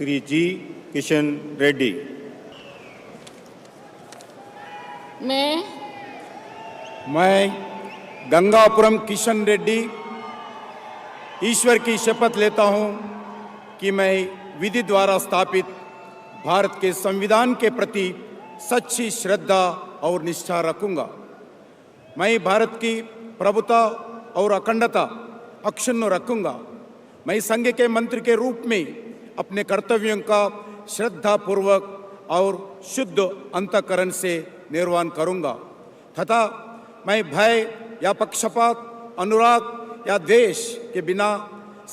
श्री जी किशन रेड्डी। मैं गंगापुरम किशन रेड्डी ईश्वर की शपथ लेता हूं कि मैं विधि द्वारा स्थापित भारत के संविधान के प्रति सच्ची श्रद्धा और निष्ठा रखूंगा। मैं भारत की प्रभुता और अखंडता अक्षुण्ण रखूंगा। मैं संघ के मंत्री के रूप में अपने कर्तव्यों का श्रद्धापूर्वक और शुद्ध अंतःकरण से निर्वहन करूंगा तथा मैं भय या पक्षपात, अनुराग या द्वेष के बिना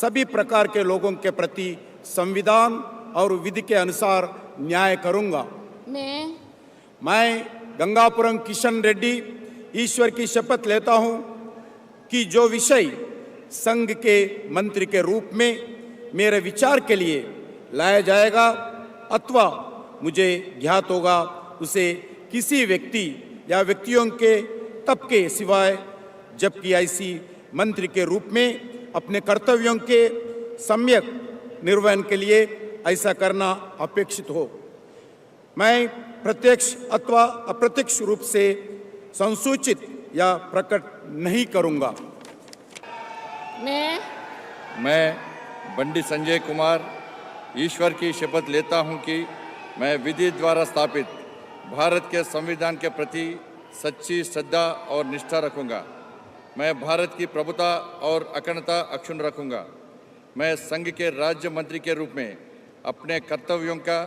सभी प्रकार के लोगों के प्रति संविधान और विधि के अनुसार न्याय करूंगा। मैं गंगापुरम किशन रेड्डी ईश्वर की शपथ लेता हूं कि जो विषय संघ के मंत्री के रूप में मेरे विचार के लिए लाया जाएगा अथवा मुझे ज्ञात होगा उसे किसी व्यक्ति या व्यक्तियों के तब के सिवाय जबकि ऐसी मंत्री के रूप में अपने कर्तव्यों के सम्यक निर्वहन के लिए ऐसा करना अपेक्षित हो, मैं प्रत्यक्ष अथवा अप्रत्यक्ष रूप से संसूचित या प्रकट नहीं करूंगा। मैं बंडी संजय कुमार ईश्वर की शपथ लेता हूं कि मैं विधि द्वारा स्थापित भारत के संविधान के प्रति सच्ची श्रद्धा और निष्ठा रखूंगा। मैं भारत की प्रभुता और अखंडता अक्षुण्ण रखूंगा। मैं संघ के राज्य मंत्री के रूप में अपने कर्तव्यों का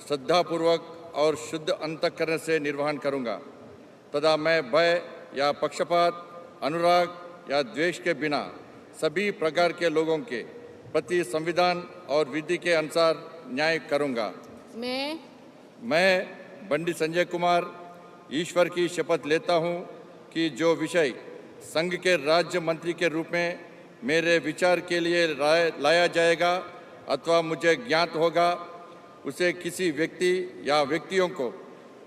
श्रद्धापूर्वक और शुद्ध अंतःकरण से निर्वहन करूंगा तथा मैं भय या पक्षपात, अनुराग या द्वेष के बिना सभी प्रकार के लोगों के प्रति संविधान और विधि के अनुसार न्याय करूंगा। मैं बंडी संजय कुमार ईश्वर की शपथ लेता हूं कि जो विषय संघ के राज्य मंत्री के रूप में मेरे विचार के लिए लाया जाएगा अथवा मुझे ज्ञात होगा उसे किसी व्यक्ति या व्यक्तियों को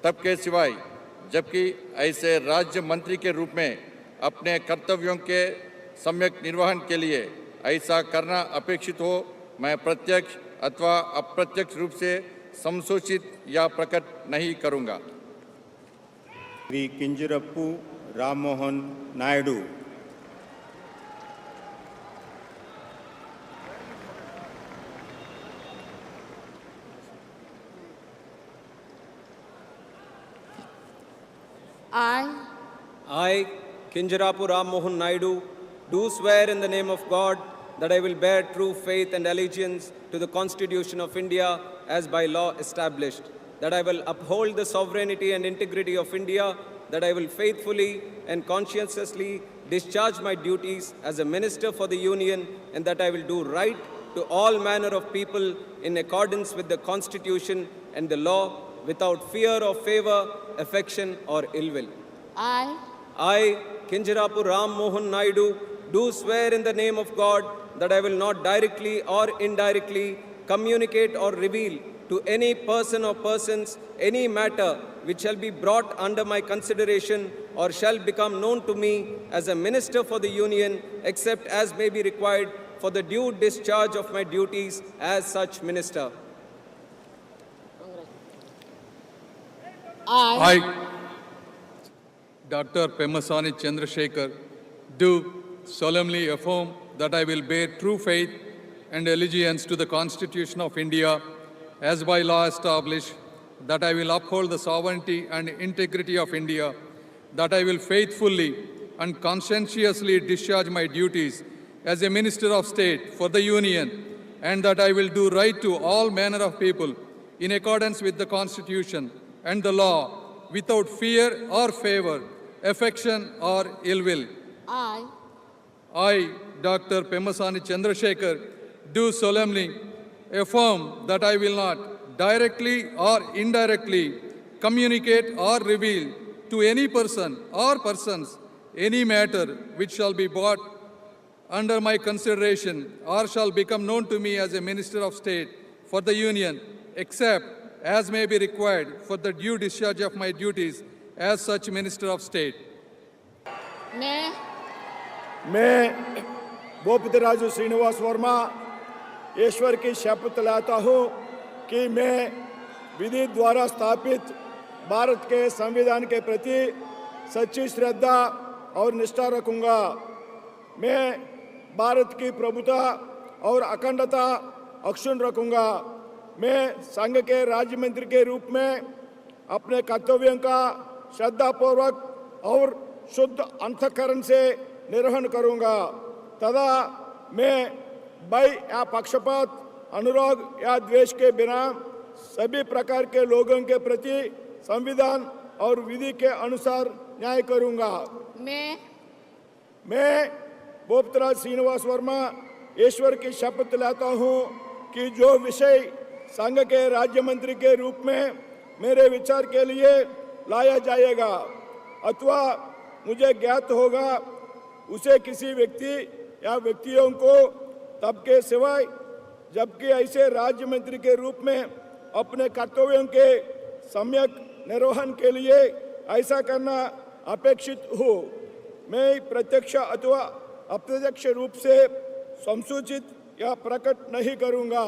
तब के सिवाय जबकि ऐसे राज्य मंत्री के रूप में अपने कर्तव्यों के सम्यक निर्वहन के लिए ऐसा करना अपेक्षित हो, मैं प्रत्यक्ष अथवा अप्रत्यक्ष रूप से संसूचित या प्रकट नहीं करूंगा। Shri किंजरप्पू Rammohan Naidu. I, Kinjarapu Ram Mohan Naidu, do swear in the name of God that I will bear true faith and allegiance to the Constitution of India as by law established, that I will uphold the sovereignty and integrity of India, that I will faithfully and conscientiously discharge my duties as a Minister for the Union, and that I will do right to all manner of people in accordance with the Constitution and the law without fear or favor, affection or ill will. I, Kinjarapu Ram Mohan Naidu, do swear in the name of God that I will not directly or indirectly communicate or reveal to any person or persons any matter which shall be brought under my consideration or shall become known to me as a Minister for the Union, except as may be required for the due discharge of my duties as such Minister. I, Dr. Pemasani Chandrasekhar, do solemnly affirm that I will bear true faith and allegiance to the Constitution of India as by law established, that I will uphold the sovereignty and integrity of India, that I will faithfully and conscientiously discharge my duties as a Minister of State for the Union, and that I will do right to all manner of people in accordance with the Constitution and the law without fear or favor, affection or ill will. I, Dr. Pemasani Chandrasekhar, do solemnly affirm that I will not directly or indirectly communicate or reveal to any person or persons any matter which shall be brought under my consideration or shall become known to me as a Minister of State for the Union, except as may be required for the due discharge of my duties as such Minister of State. मैं भूपति राजू श्रीनिवास वर्मा ईश्वर की शपथ लेता हूँ कि मैं विधि द्वारा स्थापित भारत के संविधान के प्रति सच्ची श्रद्धा और निष्ठा रखूंगा। मैं भारत की प्रभुता और अखंडता अक्षुण्ण रखूंगा। मैं संघ के राज्य मंत्री के रूप में अपने कर्तव्यों का श्रद्धापूर्वक और शुद्ध अंतःकरण से निर्वहन करूंगा तथा मैं भय या पक्षपात, अनुराग या द्वेष के बिना सभी प्रकार के लोगों के प्रति संविधान और विधि के अनुसार न्याय करूंगा। मैं बोपतराज श्रीनिवास वर्मा ईश्वर की शपथ लेता हूं कि जो विषय संघ के राज्य मंत्री के रूप में मेरे विचार के लिए लाया जाएगा अथवा मुझे ज्ञात होगा उसे किसी व्यक्ति या व्यक्तियों को तब के सिवाय जबकि ऐसे राज्य मंत्री के रूप में अपने कर्तव्यों के सम्यक निर्वहन के लिए ऐसा करना अपेक्षित हो मैं प्रत्यक्ष अथवा अप्रत्यक्ष रूप से संसूचित या प्रकट नहीं करूंगा।